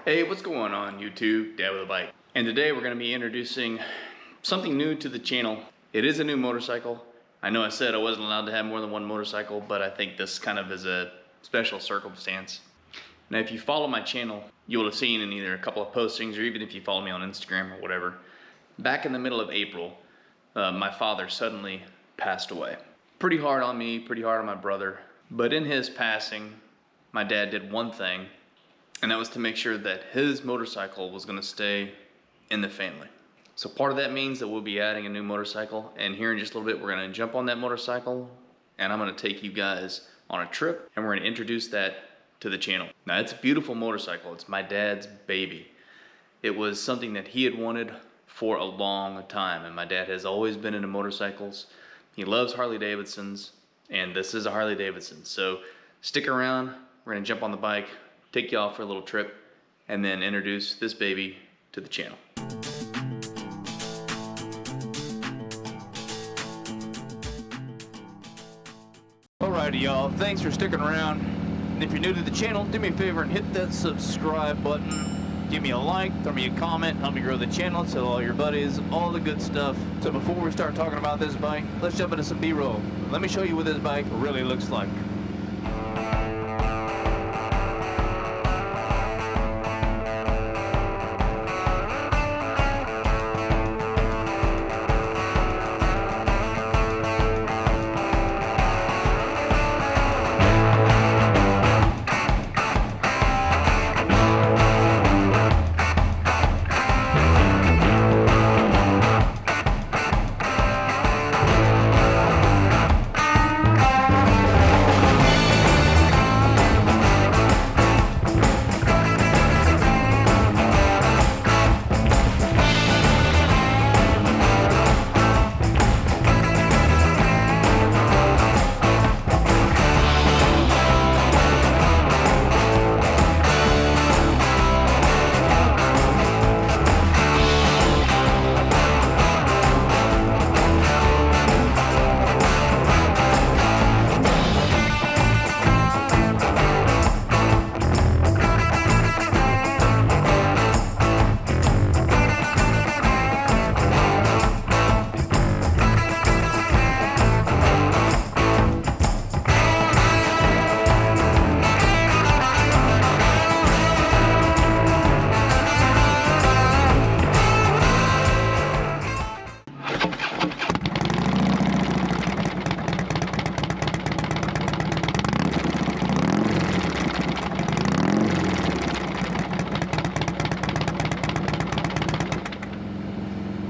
Hey, what's going on YouTube? Dad with a Bike. And today we're going to be introducing something new to the channel. It is a new motorcycle. I know I said I wasn't allowed to have more than one motorcycle, but I think this kind of is a special circumstance. Now if you follow my channel, you will have seen in either a couple of postings or even if you follow me on Instagram or whatever, back in the middle of April, my father suddenly passed away. Pretty hard on me, pretty hard on my brother, but in his passing, my dad did one thing, and that was to make sure that his motorcycle was going to stay in the family. So part of that means that we'll be adding a new motorcycle, and here in just a little bit we're going to jump on that motorcycle and I'm going to take you guys on a trip and we're going to introduce that to the channel. Now it's a beautiful motorcycle. It's my dad's baby. It was something that he had wanted for a long time, and my dad has always been into motorcycles. He loves Harley Davidsons, and this is a Harley Davidson. So stick around, we're going to jump on the bike, take you off for a little trip, and then introduce this baby to the channel. Alrighty y'all, thanks for sticking around. And if you're new to the channel, do me a favor and hit that subscribe button. Give me a like, throw me a comment, help me grow the channel, tell all your buddies, all the good stuff. So before we start talking about this bike, let's jump into some B-roll. Let me show you what this bike really looks like.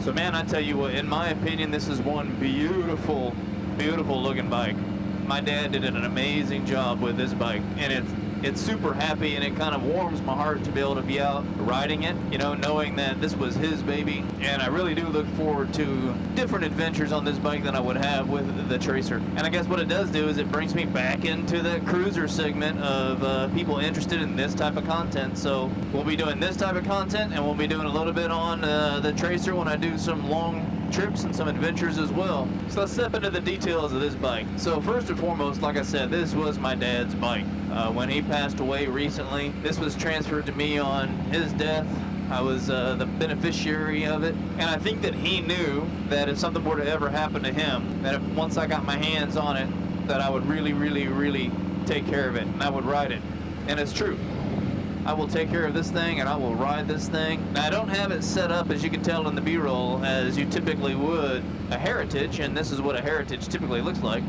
So man, I tell you what, in my opinion, this is one beautiful, beautiful looking bike. My dad did an amazing job with this bike, and it's super happy, and it kind of warms my heart to be able to be out riding it, you know, knowing that this was his baby. And I really do look forward to different adventures on this bike than I would have with the Tracer. And I guess what it does do is it brings me back into the cruiser segment of people interested in this type of content. So we'll be doing this type of content, and we'll be doing a little bit on the Tracer when I do some long trips and some adventures as well. So let's step into the details of this bike. So first and foremost, like I said, this was my dad's bike. When he passed away recently, this was transferred to me on his death. I was the beneficiary of it, and I think that he knew that if something were to ever happen to him, that if once I got my hands on it, that I would really, really, really take care of it, and I would ride it. And it's true. I will take care of this thing, and I will ride this thing. Now, I don't have it set up, as you can tell in the B-roll, as you typically would a Heritage, and this is what a Heritage typically looks like.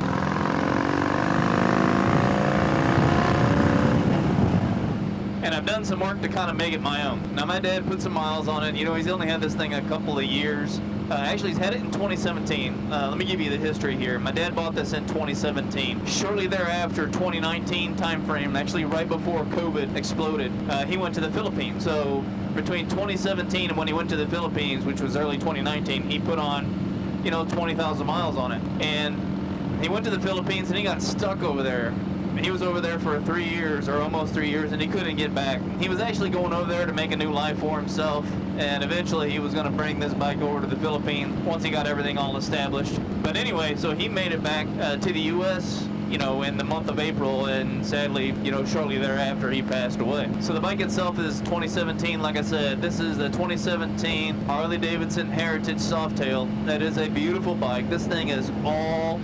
And I've done some work to kind of make it my own. Now, my dad put some miles on it. You know, he's only had this thing a couple of years. Actually, he's had it in 2017. Let me give you the history here. My dad bought this in 2017. Shortly thereafter, 2019 timeframe, actually right before COVID exploded, he went to the Philippines. So between 2017 and when he went to the Philippines, which was early 2019, he put on, you know, 20,000 miles on it. And he went to the Philippines and he got stuck over there. He was over there for 3 years, or almost 3 years, and he couldn't get back. He was actually going over there to make a new life for himself, and eventually he was going to bring this bike over to the Philippines once he got everything all established. But anyway, so he made it back to the U.S., you know, in the month of April, and sadly, you know, shortly thereafter, he passed away. So the bike itself is 2017, like I said. This is the 2017 Harley Davidson Heritage Softail. That is a beautiful bike. This thing is all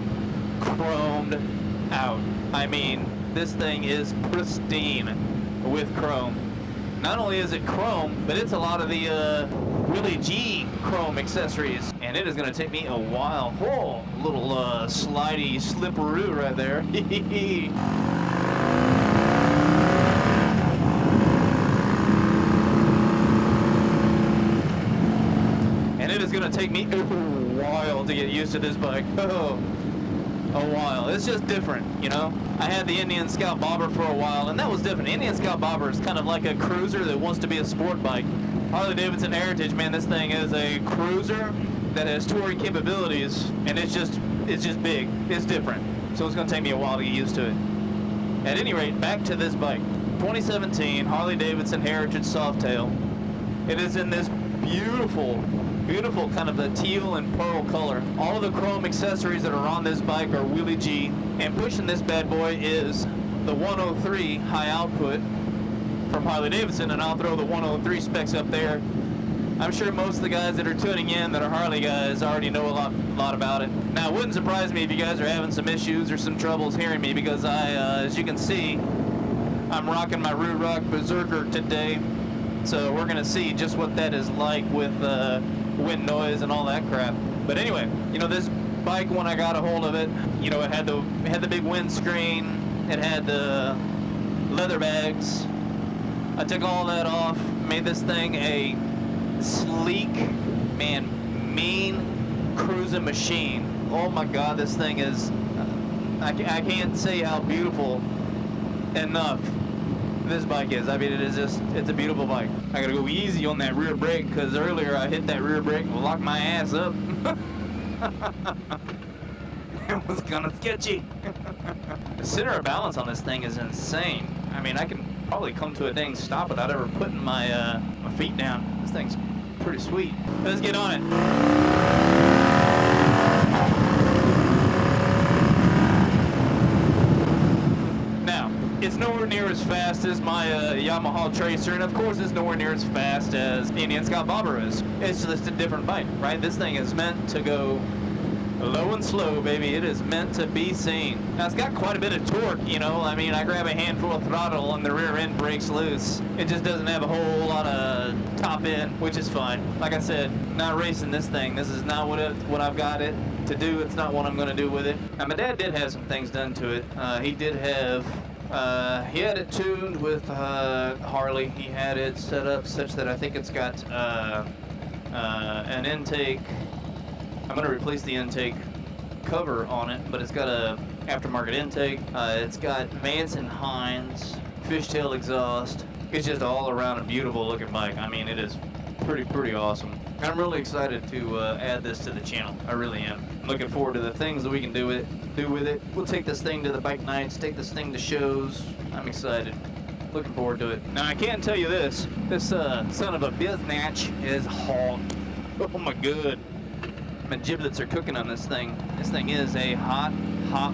chromed out. I mean, this thing is pristine with chrome. Not only is it chrome, but it's a lot of the Willie G chrome accessories. And it is going to take me a while. Whoa, little slidey slipperoo right there. And it is going to take me a while to get used to this bike. Oh, a while. It's just different, you know. I had the Indian Scout Bobber for a while, and that was different. Indian Scout Bobber is kind of like a cruiser that wants to be a sport bike. Harley Davidson Heritage, man, this thing is a cruiser that has touring capabilities, and it's just big. It's different. So it's going to take me a while to get used to it. At any rate, back to this bike. 2017 Harley Davidson Heritage Softail. It is in this beautiful kind of a teal and pearl color. All of the chrome accessories that are on this bike are Willie G, and pushing this bad boy is the 103 high output from Harley Davidson, and I'll throw the 103 specs up there. I'm sure most of the guys that are tuning in that are Harley guys already know a lot about it. Now, it wouldn't surprise me if you guys are having some issues or some troubles hearing me, because as you can see, I'm rocking my Rear Rock Berserker today, so we're gonna see just what that is like with wind noise and all that crap. But anyway, you know, this bike, when I got a hold of it, you know, it had the big windscreen, it had the leather bags. I took all that off, made this thing a sleek, man, mean cruising machine. Oh my God, this thing is, I can't say how beautiful enough this bike is. I mean, it's a beautiful bike. I gotta go easy on that rear brake, because earlier I hit that rear brake and locked my ass up. It was kinda sketchy. The center of balance on this thing is insane. I mean, I can probably come to a dang stop without ever putting my feet down. This thing's pretty sweet. Let's get on it. It's nowhere near as fast as my Yamaha Tracer, and of course it's nowhere near as fast as the Indian Scout Bobber is. It's just a different bike, right? This thing is meant to go low and slow, baby. It is meant to be seen. Now, it's got quite a bit of torque, you know. I mean, I grab a handful of throttle and the rear end breaks loose. It just doesn't have a whole lot of top end, which is fine. Like I said, not racing this thing. This is not what I've got it to do. It's not what I'm going to do with it. Now, my dad did have some things done to it. He did have... he had it tuned with Harley. He had it set up such that I think it's got an intake. I'm going to replace the intake cover on it, but it's got a aftermarket intake. It's got Vance & Hines fishtail exhaust. It's just all around a beautiful looking bike. I mean, it is pretty awesome. I'm really excited to add this to the channel. I really am. I'm looking forward to the things that we can do with it. We'll take this thing to the bike nights, take this thing to shows. I'm excited. Looking forward to it. Now, I can tell you this son of a biznatch is hot. Oh my God. My giblets are cooking on this thing. This thing is a hot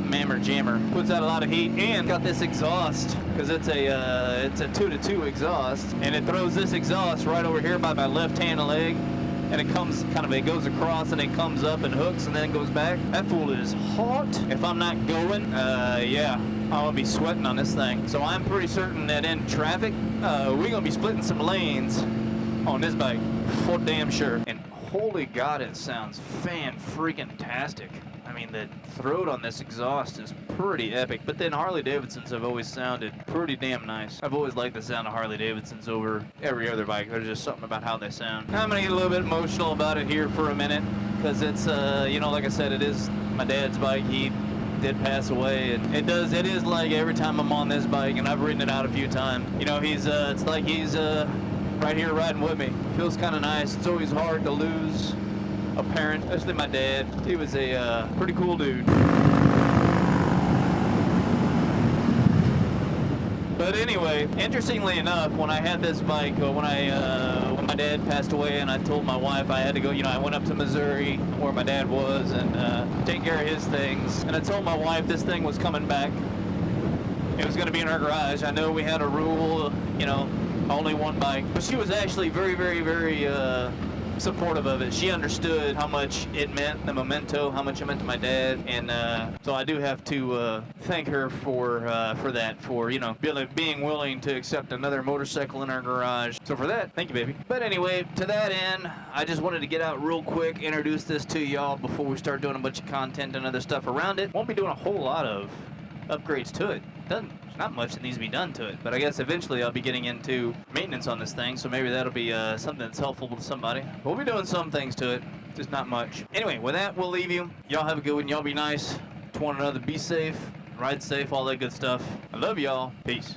mammer jammer. Puts out a lot of heat, and got this exhaust, because it's a 2-to-2 exhaust, and it throws this exhaust right over here by my left hand leg, and it goes across and it comes up and hooks and then goes back. That fool is hot. If I'm not going, yeah, I'll be sweating on this thing. So I'm pretty certain that in traffic, we're gonna be splitting some lanes on this bike, for damn sure. And holy God, it sounds fan-freaking-tastic. I mean, the throat on this exhaust is pretty epic, but then Harley Davidsons have always sounded pretty damn nice. I've always liked the sound of Harley Davidsons over every other bike. There's just something about how they sound. I'm gonna get a little bit emotional about it here for a minute, because it's, you know, like I said, it is my dad's bike. He did pass away, and it is like every time I'm on this bike, and I've ridden it out a few times, you know, it's like he's right here riding with me. Feels kind of nice. It's always hard to lose a parent, especially my dad. He was a pretty cool dude. But anyway, interestingly enough, when I had this bike, when my dad passed away, and I told my wife I had to go, I went up to Missouri where my dad was and take care of his things. And I told my wife this thing was coming back. It was going to be in our garage. I know we had a rule, only one bike, but she was actually very, very, very supportive of it. She understood how much it meant, the memento, how much it meant to my dad, and so I do have to thank her for that, for being willing to accept another motorcycle in our garage. So for that, thank you, baby. But anyway, to that end, I just wanted to get out real quick, introduce this to y'all before we start doing a bunch of content and other stuff around it. Won't be doing a whole lot of upgrades to it. There's not much that needs to be done to it, but I guess eventually I'll be getting into maintenance on this thing, so maybe that'll be something that's helpful to somebody. We'll be doing some things to it, just not much. Anyway, with that, we'll leave you. Y'all have a good one. Y'all be nice to one another. Be safe, ride safe, all that good stuff. I love y'all. Peace.